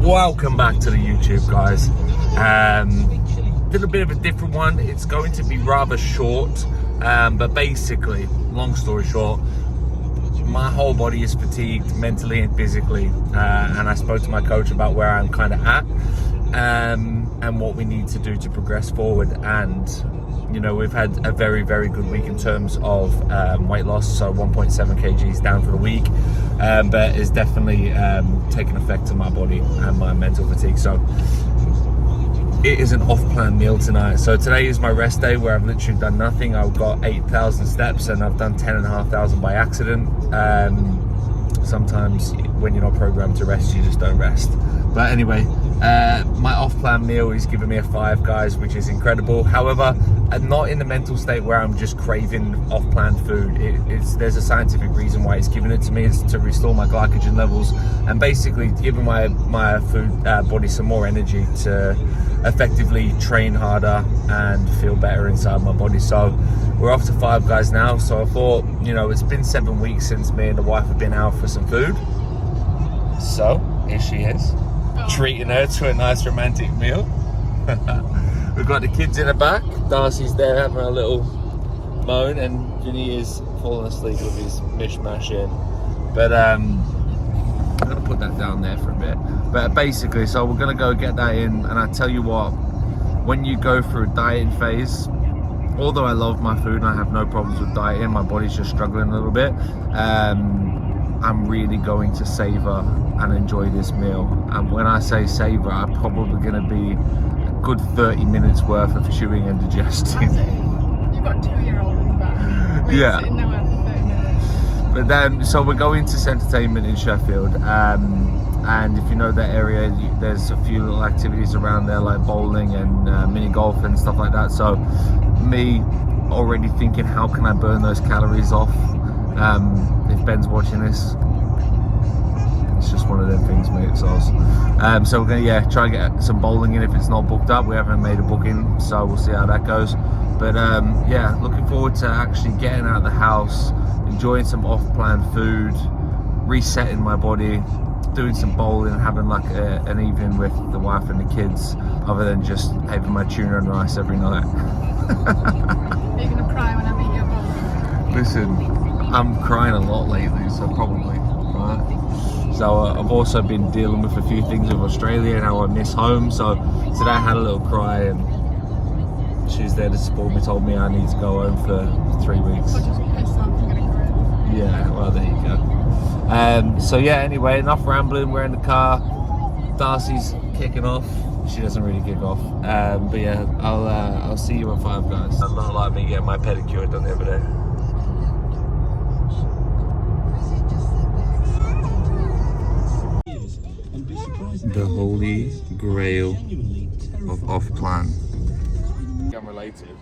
Welcome back to the YouTube, guys. Little bit of a different one. It's going to be rather short, but basically, long story short, my whole body is fatigued mentally and physically, and I spoke to my coach about where I'm kind of at, and what we need to do to progress forward. And you know, we've had a very, very good week in terms of weight loss, so 1.7 kgs down for the week, but it's definitely taken effect on my body and my mental fatigue. So it is an off-plan meal tonight. So today is my rest day where I've literally done nothing. I've got 8,000 steps and I've done 10,500 by accident. Sometimes when you're not programmed to rest, you just don't rest. But anyway, my off-plan meal is giving me a 5, guys, which is incredible. However, I'm not in the mental state where I'm just craving off-plan food. There's a scientific reason why it's giving it to me. It's to restore my glycogen levels and basically giving my food body some more energy to effectively train harder and feel better inside my body. So we're off to Five Guys now. So I thought, you know, it's been 7 weeks since me and the wife have been out for some food. So here she is, treating her to a nice romantic meal. We've got the kids in the back. Darcy's there having a little moan, and Vinny is falling asleep with his mishmash in. But I'm gonna put that down there for a bit. But basically, so we're gonna go get that in, and I tell you what, when you go through a dieting phase, although I love my food and I have no problems with dieting, my body's just struggling a little bit. I'm really going to savor and enjoy this meal. And when I say savor, I'm probably going to be a good 30 minutes worth of chewing and digesting. You've got a 2-year-old in the back. Yeah. Sitting there for 30 minutes. But then, so we're going to Centertainment in Sheffield. And if you know that area, there's a few little activities around there like bowling and mini golf and stuff like that. So me already thinking, how can I burn those calories off? If Ben's watching this, it's just one of them things, mate. So we're gonna try and get some bowling in if it's not booked up. We haven't made a booking, so we'll see how that goes. But looking forward to actually getting out of the house, enjoying some off-plan food, resetting my body, doing some bowling, and having like an evening with the wife and the kids, other than just having my tuna and rice every night. Are you gonna cry when I eat your bowl? Listen, I'm crying a lot lately, so probably, right? So I've also been dealing with a few things with Australia and how I miss home. So today I had a little cry, and she was there to support me, told me I need to go home for 3 weeks. Or just pissed off and gonna cry. Yeah, well, there you go. So yeah, anyway, enough rambling. We're in the car. Darcy's kicking off. She doesn't really kick off. But yeah, I'll see you at Five Guys. It's not like me getting my pedicure done the other day. The holy grail of off-plan. I'm related.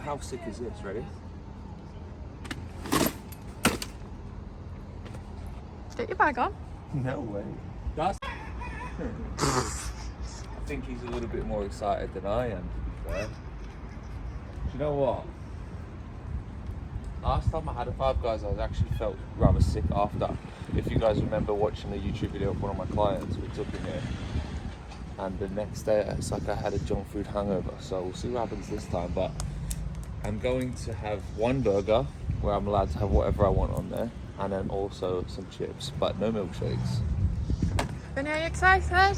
How sick is this? Ready? Get your bag on. No way. That's I think he's a little bit more excited than I am, to be fair. Do you know what? Last time I had a Five Guys, I actually felt rather sick after. If you guys remember watching the YouTube video of one of my clients, we took him here. And the next day, it's like I had a junk food hangover. So we'll see what happens this time. But I'm going to have one burger where I'm allowed to have whatever I want on there. And then also some chips, but no milkshakes. Vinny, are you excited?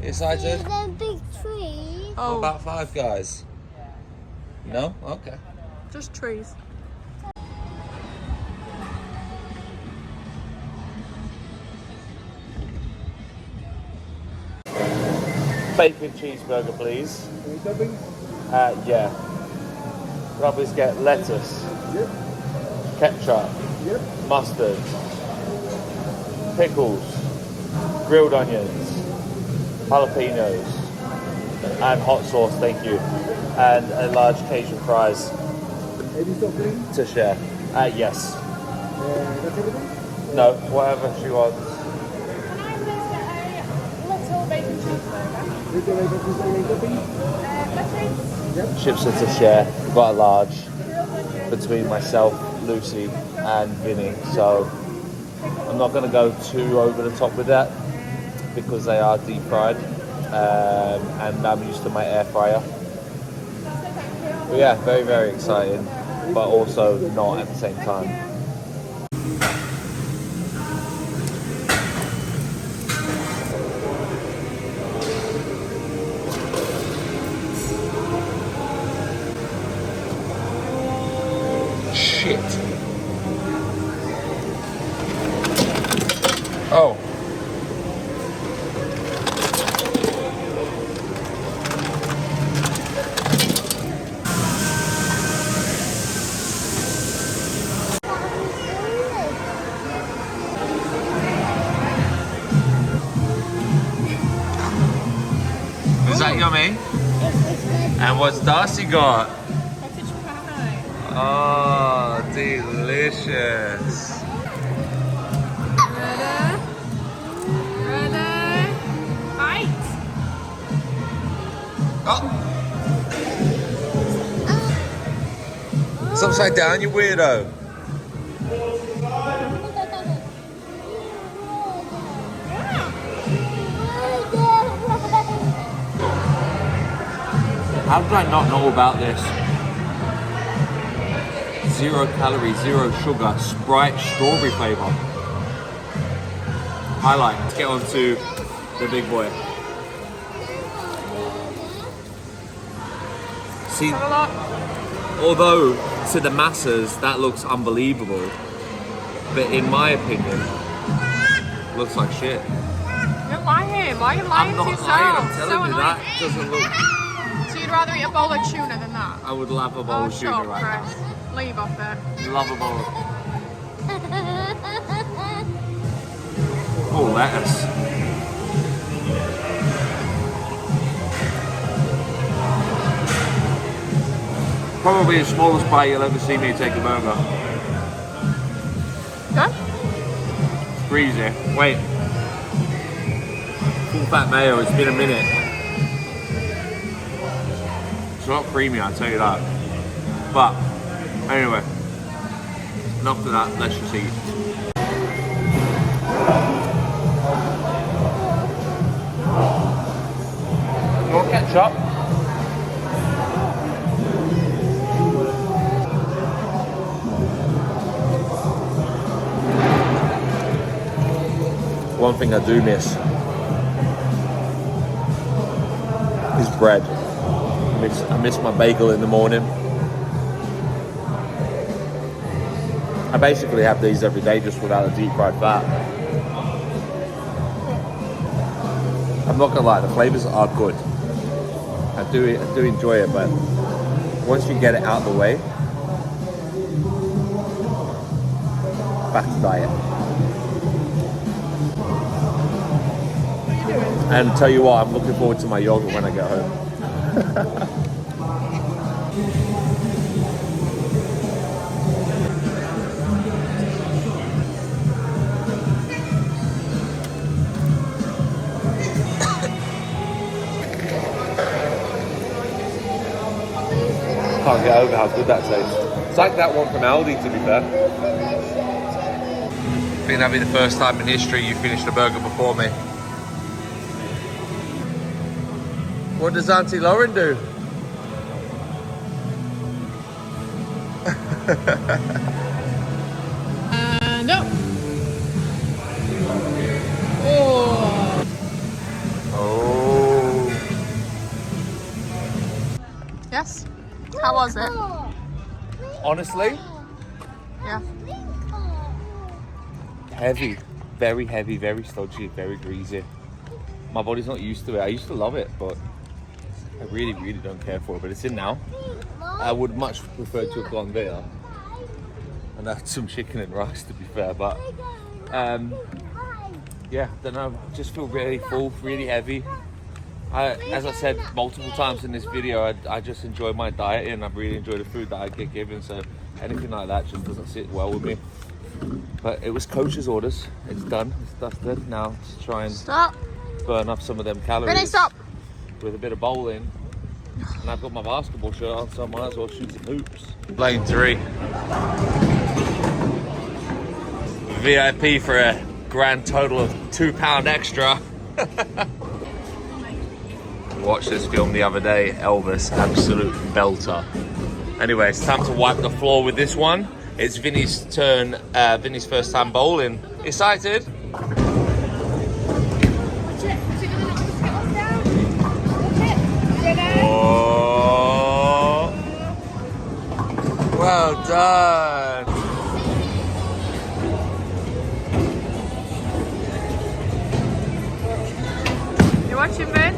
You excited? The big tree. What about Five Guys? No? Okay. Just trees. Bacon cheeseburger, please. Yeah. Robbers get lettuce, ketchup, mustard, pickles, grilled onions, jalapenos, and hot sauce, thank you. And a large Cajun fries to share. Yes. That's everything? No, whatever she wants. Can I please get a little bacon cheeseburger? Little bacon cheeseburger, Lettuce. Yep. Chips are to share. We've got a large between myself, Lucy, and Vinny. So I'm not going to go too over the top with that. because they are deep fried, and I'm used to my air fryer. But yeah, very, very exciting, but also not at the same time. Shit. Oh. Is that yummy? And what's Darcy got? Cottage pie. Oh, delicious. Ready? Bite. Oh. It's upside down, you weirdo. How did I not know about this? 0 calories, 0 sugar, Sprite strawberry flavour. Highlight. Let's get on to the big boy. See, Have a look. although to the masses that looks unbelievable, but in my opinion, looks like shit. You're lying. Why are you lying I'm to not yourself? lying, I'm telling So you that annoying. doesn't look. So you'd rather eat a bowl of tuna than that? I would love a bowl Oh, of tuna shut up, right Chris. Leave off it. now. Love a bowl. Oh, lettuce. Probably the smallest bite you'll ever see me take a burger. Good? Greasy. Wait. Full fat mayo, it's been a minute. It's not creamy, I'll tell you that. But, anyway. Enough of that, let's just eat. You want ketchup? One thing I do miss is bread. I miss my bagel in the morning. I basically have these every day just without a deep fried fat. I'm not gonna lie, the flavors are good. I do enjoy it, but once you get it out of the way, back to diet. And tell you what, I'm looking forward to my yogurt when I get home. Can't get over how good that tastes. It's like that one from Aldi, to be fair. I think that'll be the first time in history you finished a burger before me. What does Auntie Lauren do? And up. Oh. Oh. Yes? How was it? Honestly, Yeah. heavy. Very heavy, very stodgy, very greasy. My body's not used to it. I used to love it, but I really, really don't care for it. But it's in now. I would much prefer to have gone there and had some chicken and rice, to be fair. But yeah, I don't know. I just feel really full, really heavy. As I said multiple times in this video, I just enjoy my diet and I really enjoy the food that I get given. So anything like that just doesn't sit well with me. But it was coach's orders. It's done. It's dusted. Now to try and Stop. burn up some of them calories. Vinny, stop. With a bit of bowling. And I've got my basketball shirt on, so I might as well shoot some hoops. Lane 3. VIP for a grand total of £2 extra. Watched this film the other day, Elvis, absolute belter. Anyway, it's time to wipe the floor with this one. It's Vinny's turn, Vinny's first time bowling. Excited? Oh, well done. You watching, Ben?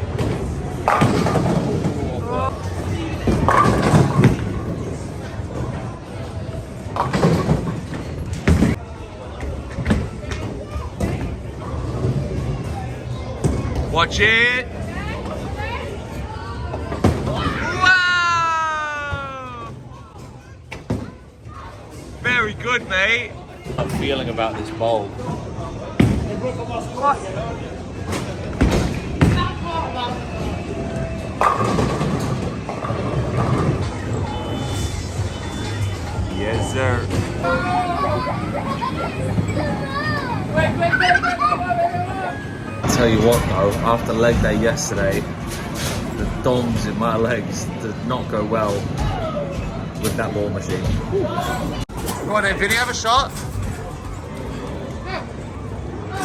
Watch it. Wow! Very good, mate. I'm feeling about this bowl. Yes, sir. I'll tell you what though, after leg day yesterday, the DOMs in my legs did not go well with that ball machine. Go on then, Vinny, have a shot.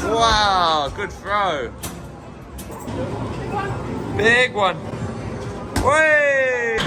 Wow, good throw. Big one. Way!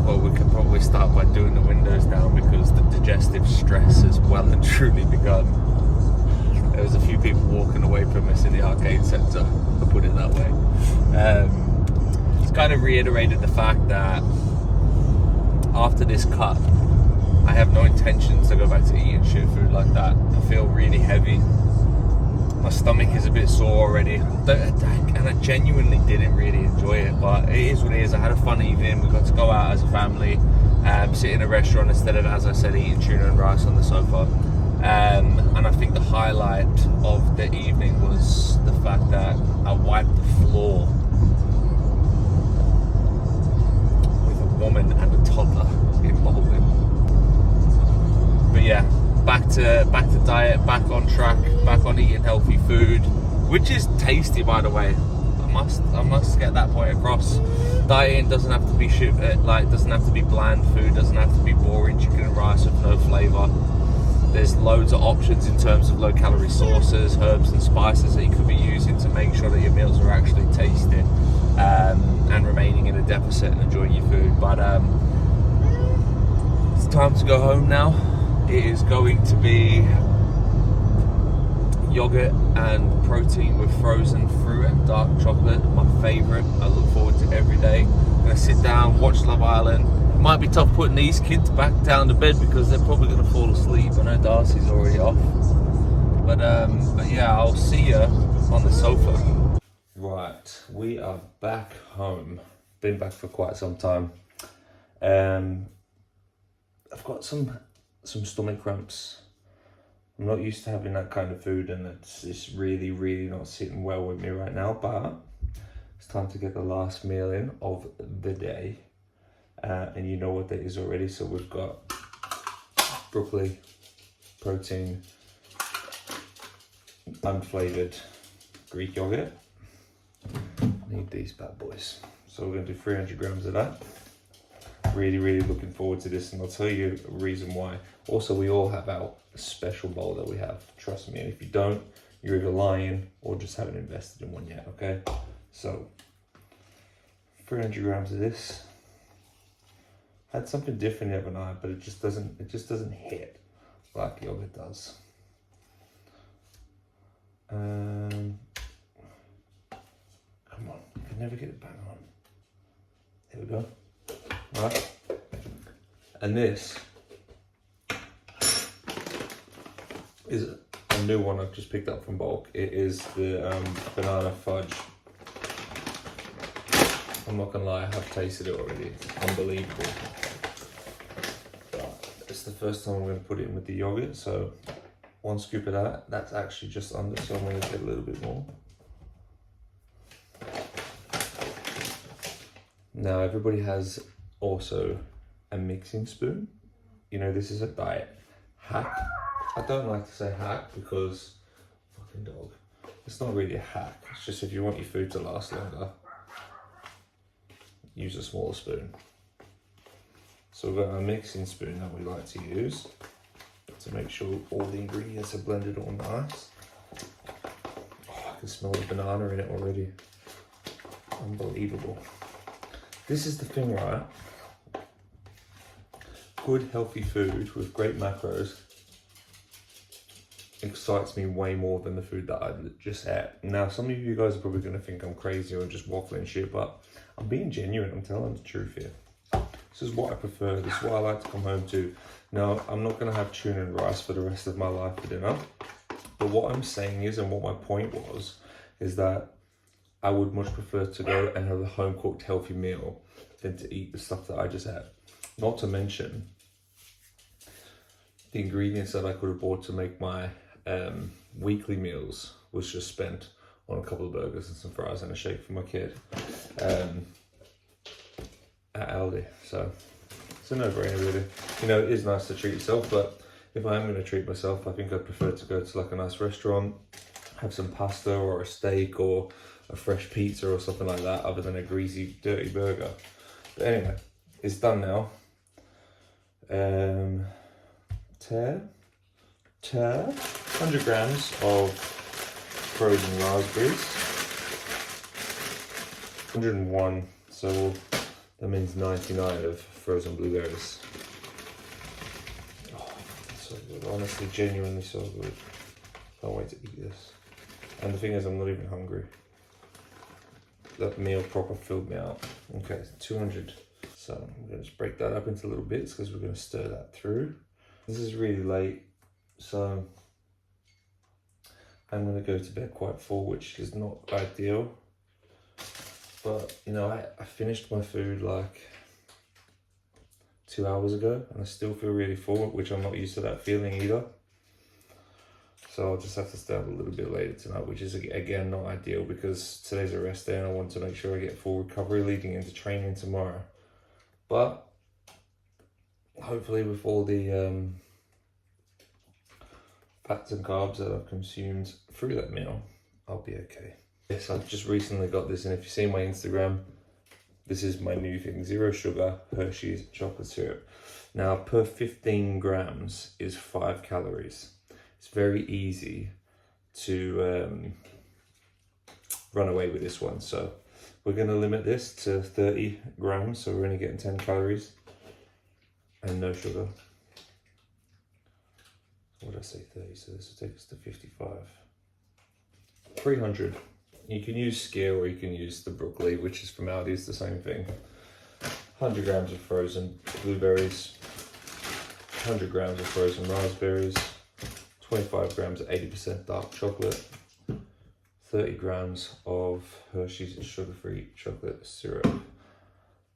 Well, we could probably start by doing the windows down because the digestive stress has well and truly begun. There was a few people walking away from us in the arcade centre, to put it that way. It's kind of reiterated the fact that after this cut, I have no intention to go back to eating shit food like that. I feel really heavy. My stomach is a bit sore already. And I genuinely didn't really enjoy it, but it is what it is. I had a fun evening. We got to go out as a family, sit in a restaurant instead of, as I said, eating tuna and rice on the sofa. And I think the highlight of the evening was the fact that I wiped the floor with a woman and a toddler in bowling. But yeah, back to diet, back on track, back on eating healthy food, which is tasty, by the way. I must get that point across. Dieting doesn't have to be shit, like doesn't have to be bland food, doesn't have to be boring chicken and rice with no flavour. There's loads of options in terms of low-calorie sauces, herbs and spices that you could be using to make sure that your meals are actually tasty and remaining in a deficit and enjoying your food. But it's time to go home now. It is going to be yogurt and protein with frozen fruit and dark chocolate, my favourite. I look forward to every day. I'm going to sit down, watch Love Island. Might be tough putting these kids back down to bed because they're probably going to fall asleep. I know Darcy's already off. But yeah, I'll see you on the sofa. Right, we are back home. Been back for quite some time. I've got some stomach cramps. I'm not used to having that kind of food, and it's really, really not sitting well with me right now, but it's time to get the last meal in of the day. And you know what that is already, so we've got broccoli, protein, unflavoured Greek yogurt. Need these bad boys. So we're going to do 300 grams of that. Really, really looking forward to this, and I'll tell you a reason why. Also, we all have our special bowl that we have. Trust me, and if you don't, you're either lying or just haven't invested in one yet, okay? So, 300 grams of this. Had something different the other night, but it just doesn't hit like yogurt does. Come on, I can never get it back on. There we go. Right, and this is a new one I've just picked up from bulk. It is the banana fudge. I'm not gonna lie, I have tasted it already. It's unbelievable. Let's is the first time I'm going to put it in with the yogurt, so 1 scoop of that. That's actually just under, so I'm going to get a little bit more. Now everybody has also a mixing spoon. You know, this is a diet hack. I don't like to say hack because, fucking dog, it's not really a hack. It's just if you want your food to last longer, use a smaller spoon. So we've got a mixing spoon that we like to use to make sure all the ingredients are blended all nice. Oh, I can smell the banana in it already. Unbelievable. This is the thing, right? Good, healthy food with great macros excites me way more than the food that I just ate. Now, some of you guys are probably going to think I'm crazy or just waffling shit, but I'm being genuine. I'm telling the truth here. This is what I prefer. This is what I like to come home to. Now, I'm not going to have tuna and rice for the rest of my life for dinner. But what I'm saying is, and what my point was, is that I would much prefer to go and have a home-cooked healthy meal than to eat the stuff that I just had. Not to mention the ingredients that I could have bought to make my weekly meals was just spent on a couple of burgers and some fries and a shake for my kid at Aldi. So it's a no-brainer really. You know, it is nice to treat yourself, but if I am going to treat myself, I think I'd prefer to go to like a nice restaurant, have some pasta or a steak or a fresh pizza or something like that, other than a greasy, dirty burger. But anyway, it's done now. 100 grams of frozen raspberries. 101, so that means 99 of frozen blueberries. Oh, so good, honestly, genuinely so good. Can't wait to eat this. And the thing is, I'm not even hungry. That meal proper filled me out. Okay, 200. So I'm going to just break that up into little bits because we're going to stir that through. This is really late, so I'm going to go to bed quite full, which is not ideal. But, you know, I finished my food like 2 hours ago and I still feel really full, which I'm not used to that feeling either. So I'll just have to stay up a little bit later tonight, which is again not ideal because today's a rest day and I want to make sure I get full recovery leading into training tomorrow. But hopefully with all the fats and carbs that I've consumed through that meal, I'll be okay. Yes, I've just recently got this, and if you see my Instagram, this is my new thing, 0 sugar Hershey's chocolate syrup. Now per 15 grams is 5 calories. It's very easy to run away with this one. So we're going to limit this to 30 grams. So we're only getting 10 calories and no sugar. What did I say, 30? So this will take us to 55. 300. You can use Skyr or you can use the Broccoli, which is from Aldi, it's the same thing. 100 grams of frozen blueberries. 100 grams of frozen raspberries. 25 grams of 80% dark chocolate, 30 grams of Hershey's sugar-free chocolate syrup,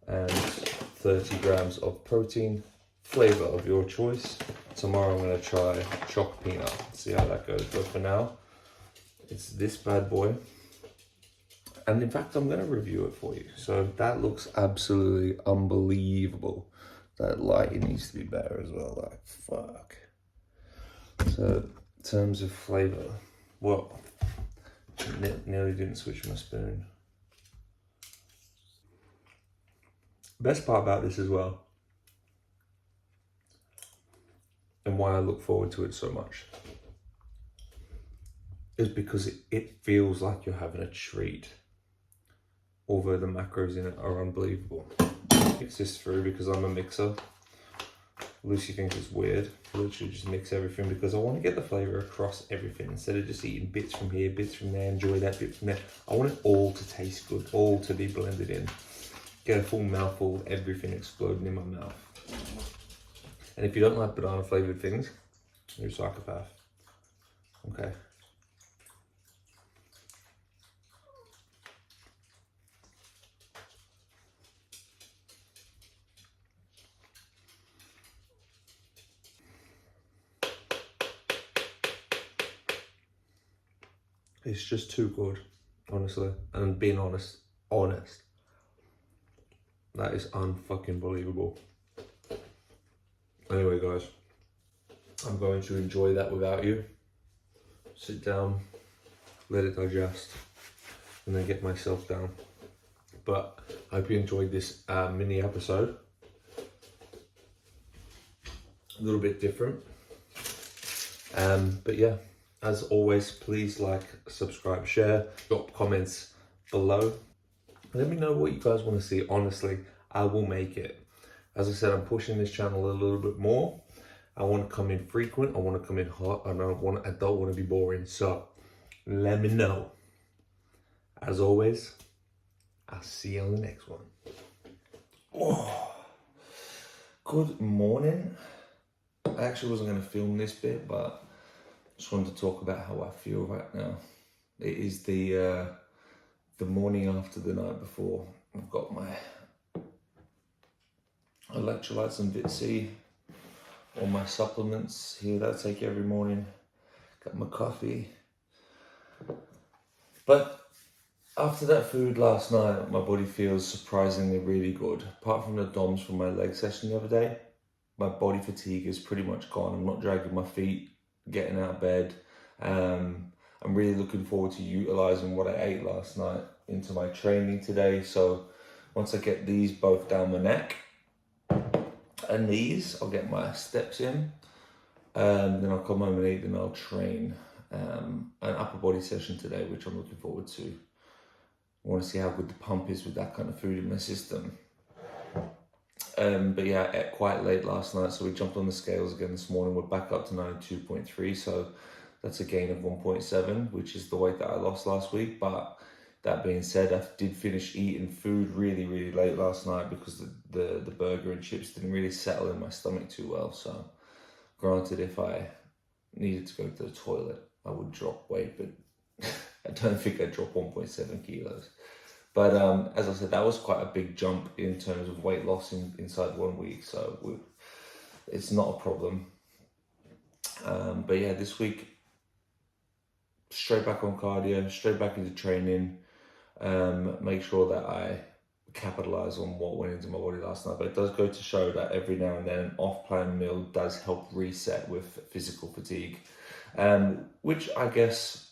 and 30 grams of protein, flavor of your choice. Tomorrow I'm going to try choc peanut, see how that goes, but for now, it's this bad boy. And in fact, I'm going to review it for you. So that looks absolutely unbelievable. That lighting needs to be better as well, like, fuck. So, in terms of flavour, well, nearly didn't switch my spoon. Best part about this as well, and why I look forward to it so much, is because it feels like you're having a treat, although the macros in it are unbelievable. Mix this through because I'm a mixer. Lucy thinks it's weird. I literally just mix everything because I want to get the flavour across everything instead of just eating bits from here, bits from there, enjoy that bit from there. I want it all to taste good, all to be blended in. Get a full mouthful of everything exploding in my mouth. And if you don't like banana flavoured things, you're a psychopath. Okay. It's just too good, honestly. And being honest, that is unfucking believable. Anyway, guys, I'm going to enjoy that without you. Sit down, let it digest, and then get myself down. But I hope you enjoyed this mini episode. A little bit different. But yeah, as always, please like, subscribe, share, drop comments below. Let me know what you guys want to see. Honestly, I will make it. As I said, I'm pushing this channel a little bit more. I want to come in frequent. I want to come in hot. I don't want to be boring. So let me know. As always, I'll see you on the next one. Oh, good morning. I actually wasn't going to film this bit, but I just wanted to talk about how I feel right now. It is the morning after the night before. I've got my electrolytes and Vit C, all my supplements here that I take every morning. Got my coffee. But after that food last night, my body feels surprisingly really good. Apart from the DOMS from my leg session the other day, my body fatigue is pretty much gone. I'm not dragging my feet, getting out of bed. I'm really looking forward to utilising what I ate last night into my training today. So once I get these both down my neck and these, I'll get my steps in. Then I'll come home and eat, and I'll train an upper body session today, which I'm looking forward to. I want to see how good the pump is with that kind of food in my system. But yeah, I ate quite late last night, so we jumped on the scales again this morning. We're back up to 92.3, so that's a gain of 1.7, which is the weight that I lost last week. But that being said, I did finish eating food really, really late last night because the burger and chips didn't really settle in my stomach too well. So granted, if I needed to go to the toilet, I would drop weight, but I don't think I'd drop 1.7 kilos. But as I said, that was quite a big jump in terms of weight loss inside 1 week. So it's not a problem. But yeah, this week, straight back on cardio, straight back into training. Make sure that I capitalize on what went into my body last night. But it does go to show that every now and then an off-plan meal does help reset with physical fatigue, which I guess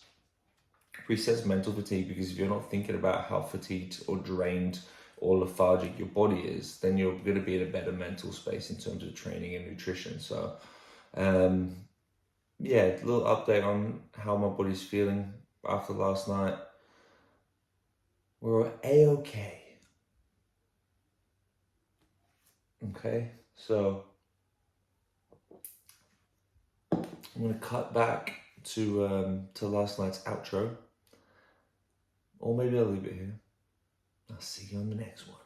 resets mental fatigue, because if you're not thinking about how fatigued or drained or lethargic your body is, then you're going to be in a better mental space in terms of training and nutrition. So yeah, a little update on how my body's feeling after last night. We're A-okay. Okay, so I'm going to cut back to last night's outro. Or maybe I'll leave it here. I'll see you on the next one.